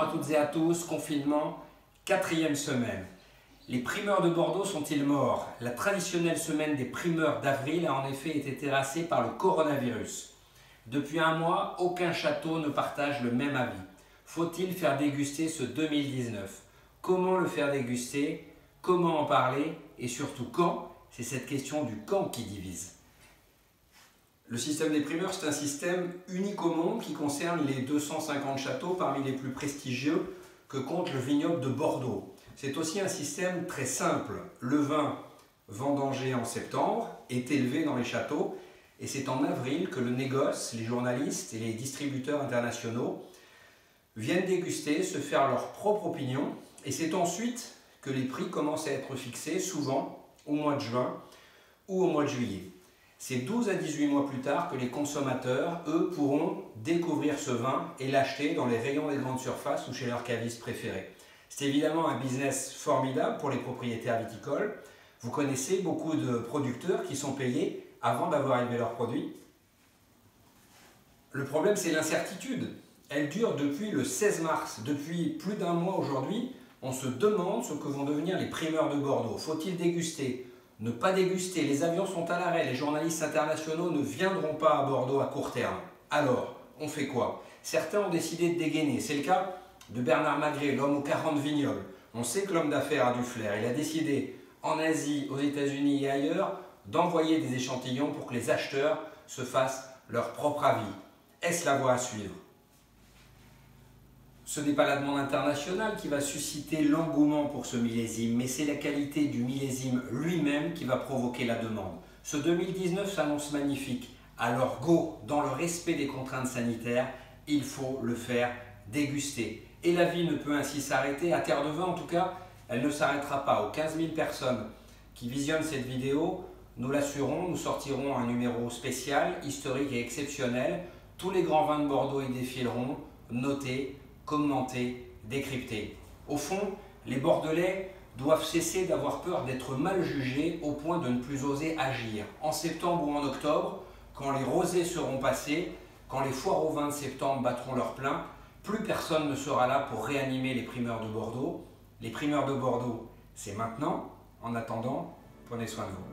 à toutes et à tous, confinement, 4e semaine. Les primeurs de Bordeaux sont-ils morts? La traditionnelle semaine des primeurs d'avril a en effet été terrassée par le coronavirus. Depuis un mois, aucun château ne partage le même avis. Faut-il faire déguster ce 2019? Comment le faire déguster? Comment en parler? Et surtout quand? C'est cette question du quand qui divise. Le système des primeurs, c'est un système unique au monde qui concerne les 250 châteaux parmi les plus prestigieux que compte le vignoble de Bordeaux. C'est aussi un système très simple. Le vin vendangé en septembre est élevé dans les châteaux et c'est en avril que le négoce, les journalistes et les distributeurs internationaux viennent déguster, se faire leur propre opinion et c'est ensuite que les prix commencent à être fixés, souvent au mois de juin ou au mois de juillet. C'est 12 à 18 mois plus tard que les consommateurs, eux, pourront découvrir ce vin et l'acheter dans les rayons des grandes surfaces ou chez leurs cavistes préférés. C'est évidemment un business formidable pour les propriétaires viticoles. Vous connaissez beaucoup de producteurs qui sont payés avant d'avoir élevé leurs produits. Le problème, c'est l'incertitude. Elle dure depuis le 16 mars. Depuis plus d'un mois aujourd'hui, on se demande ce que vont devenir les primeurs de Bordeaux. Faut-il déguster? Ne pas déguster, les avions sont à l'arrêt, les journalistes internationaux ne viendront pas à Bordeaux à court terme. Alors, on fait quoi? Certains ont décidé de dégainer, c'est le cas de Bernard Magret, l'homme aux 40 vignobles. On sait que l'homme d'affaires a du flair, il a décidé en Asie, aux États-Unis et ailleurs d'envoyer des échantillons pour que les acheteurs se fassent leur propre avis. Est-ce la voie à suivre? Ce n'est pas la demande internationale qui va susciter l'engouement pour ce millésime, mais c'est la qualité du millésime lui-même qui va provoquer la demande. Ce 2019 s'annonce magnifique, alors go, dans le respect des contraintes sanitaires, il faut le faire déguster. Et la vie ne peut ainsi s'arrêter, à Terre de Vin en tout cas, elle ne s'arrêtera pas. Aux 15 000 personnes qui visionnent cette vidéo, nous l'assurons, nous sortirons un numéro spécial, historique et exceptionnel. Tous les grands vins de Bordeaux y défileront, notés, commenter, décrypter. Au fond, les Bordelais doivent cesser d'avoir peur d'être mal jugés au point de ne plus oser agir. En septembre ou en octobre, quand les rosés seront passés, quand les foires au vin de septembre battront leur plein, plus personne ne sera là pour réanimer les primeurs de Bordeaux. Les primeurs de Bordeaux, c'est maintenant. En attendant, prenez soin de vous.